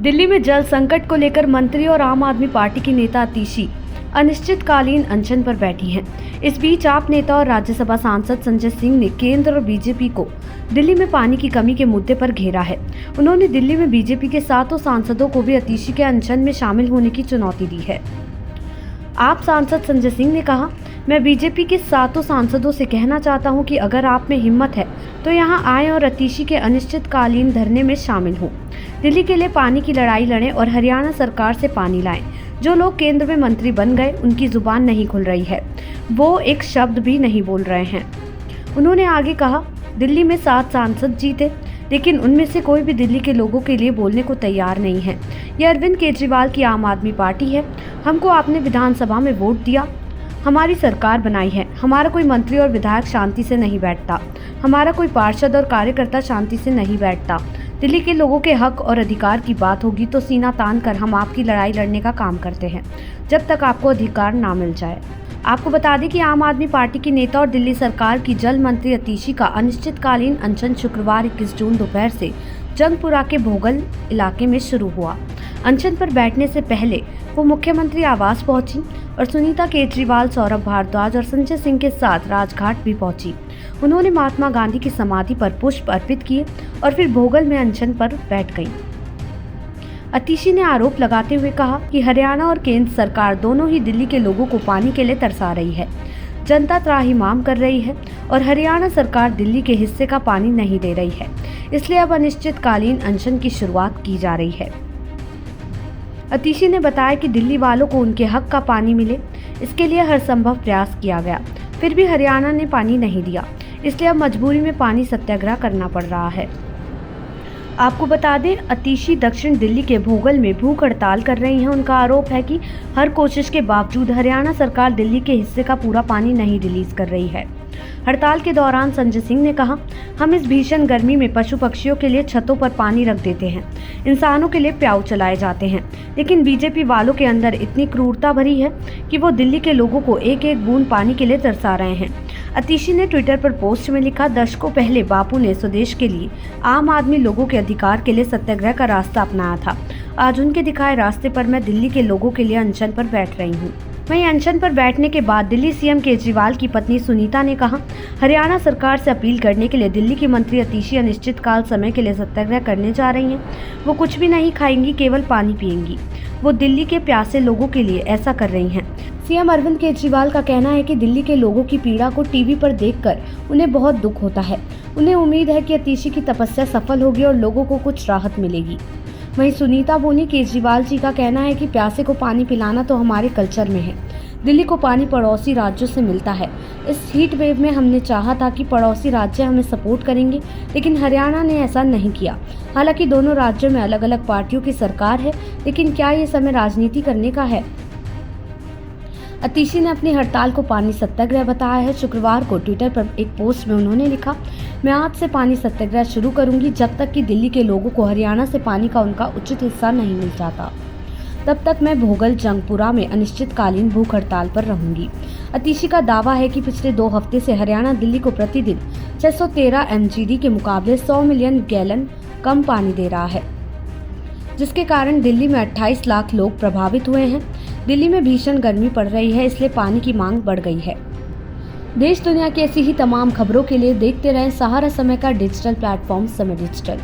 दिल्ली में जल संकट को लेकर मंत्री और आम आदमी पार्टी की नेता अतिशी अनिश्चितकालीन अनशन पर बैठी हैं। इस बीच आप नेता और राज्यसभा सांसद संजय सिंह ने केंद्र और बीजेपी को दिल्ली में पानी की कमी के मुद्दे पर घेरा है। उन्होंने दिल्ली में बीजेपी के 7 सांसदों को भी अतिशी के अनशन में शामिल होने की चुनौती दी है। आप सांसद संजय सिंह ने कहा, मैं बीजेपी के 7 सांसदों से कहना चाहता हूं कि अगर आप में हिम्मत है तो यहां आएं और अतिशी के अनिश्चितकालीन धरने में शामिल हों। दिल्ली के लिए पानी की लड़ाई लड़ें और हरियाणा सरकार से पानी लाएं। जो लोग केंद्र में मंत्री बन गए उनकी जुबान नहीं खुल रही है, वो एक शब्द भी नहीं बोल रहे हैं। उन्होंने आगे कहा, दिल्ली में 7 सांसद जीते, लेकिन उनमें से कोई भी दिल्ली के लोगों के लिए बोलने को तैयार नहीं है। यह अरविंद केजरीवाल की आम आदमी पार्टी है। हमको आपने विधानसभा में वोट दिया, हमारी सरकार बनाई है। हमारा कोई मंत्री और विधायक शांति से नहीं बैठता, हमारा कोई पार्षद और कार्यकर्ता शांति से नहीं बैठता। दिल्ली के लोगों के हक और अधिकार की बात होगी तो सीना तान कर हम आपकी लड़ाई लड़ने का काम करते हैं, जब तक आपको अधिकार ना मिल जाए। आपको बता दें कि आम आदमी पार्टी की नेता और दिल्ली सरकार की जल मंत्री अतिशी का अनिश्चितकालीन अनशन शुक्रवार 21 जून दोपहर से जंगपुरा के भोगल इलाके में शुरू हुआ। अनशन पर बैठने से पहले वो मुख्यमंत्री आवास पहुंची और सुनीता केजरीवाल, सौरभ भारद्वाज और संजय सिंह के साथ राजघाट भी पहुंची। उन्होंने महात्मा गांधी की समाधि पर पुष्प अर्पित किए और फिर भोगल में अनशन पर बैठ गईं। अतिशी ने आरोप लगाते हुए कहा कि हरियाणा और केंद्र सरकार दोनों ही दिल्ली के लोगों को पानी के लिए तरसा रही है। जनता त्राहिमाम कर रही है और हरियाणा सरकार दिल्ली के हिस्से का पानी नहीं दे रही है, इसलिए अब अनिश्चितकालीन अनशन की शुरुआत की जा रही है। अतिशी ने बताया कि दिल्ली वालों को उनके हक का पानी मिले, इसके लिए हर संभव प्रयास किया गया, फिर भी हरियाणा ने पानी नहीं दिया, इसलिए अब मजबूरी में पानी सत्याग्रह करना पड़ रहा है। आपको बता दें, अतिशी दक्षिण दिल्ली के भोगल में भूख हड़ताल कर रही हैं। उनका आरोप है कि हर कोशिश के बावजूद हरियाणा सरकार दिल्ली के हिस्से का पूरा पानी नहीं रिलीज कर रही है। हड़ताल के दौरान संजय सिंह ने कहा, हम इस भीषण गर्मी में पशु पक्षियों के लिए छतों पर पानी रख देते हैं, इंसानों के लिए प्याऊ चलाए जाते हैं, लेकिन बीजेपी वालों के अंदर इतनी क्रूरता भरी है कि वो दिल्ली के लोगों को एक एक बूंद पानी के लिए तरसा रहे हैं। अतिशी ने ट्विटर पर पोस्ट में लिखा, दशकों पहले बापू ने स्वदेश के लिए, आम आदमी लोगों के अधिकार के लिए सत्याग्रह का रास्ता अपनाया था। आज उनके दिखाए रास्ते पर मैं दिल्ली के लोगों के लिए अनशन पर बैठ रही हूँ। वहीं अनशन पर बैठने के बाद दिल्ली सीएम केजरीवाल की पत्नी सुनीता ने कहा, हरियाणा सरकार से अपील करने के लिए दिल्ली की मंत्री अतिशी अनिश्चितकाल समय के लिए सत्याग्रह करने जा रही हैं। वो कुछ भी नहीं खाएंगी, केवल पानी पिएंगी। वो दिल्ली के प्यासे लोगों के लिए ऐसा कर रही हैं। सीएम अरविंद केजरीवाल का कहना है कि दिल्ली के लोगों की पीड़ा को टीवी पर देखकर उन्हें बहुत दुख होता है। उन्हें उम्मीद है कि अतिशी की तपस्या सफल होगी और लोगों को कुछ राहत मिलेगी। वहीं सुनीता बोली, केजरीवाल जी का कहना है कि प्यासे को पानी पिलाना तो हमारे कल्चर में है। दिल्ली को पानी पड़ोसी राज्यों से मिलता है। इस हीट वेव में हमने चाहा था कि पड़ोसी राज्य हमें सपोर्ट करेंगे, लेकिन हरियाणा ने ऐसा नहीं किया। हालांकि दोनों राज्यों में अलग अलग पार्टियों की सरकार है, लेकिन क्या ये समय राजनीति करने का है? अतिशी ने अपनी हड़ताल को पानी सत्याग्रह बताया है। शुक्रवार को ट्विटर पर एक पोस्ट में उन्होंने लिखा, मैं आज से पानी सत्याग्रह शुरू करूंगी जब तक कि दिल्ली के लोगों को हरियाणा से पानी का उनका उचित हिस्सा नहीं मिल जाता। तब तक मैं भोगल जंगपुरा में अनिश्चितकालीन भूख हड़ताल पर रहूंगी। अतिशी का दावा है कि पिछले 2 हफ्ते से हरियाणा दिल्ली को प्रतिदिन 613 MGD के मुकाबले 100 मिलियन गैलन कम पानी दे रहा है, जिसके कारण दिल्ली में 28 लाख लोग प्रभावित हुए हैं। दिल्ली में भीषण गर्मी पड़ रही है, इसलिए पानी की मांग बढ़ गई है। देश दुनिया की ऐसी ही तमाम खबरों के लिए देखते रहें सहारा समय का डिजिटल प्लेटफॉर्म समय डिजिटल।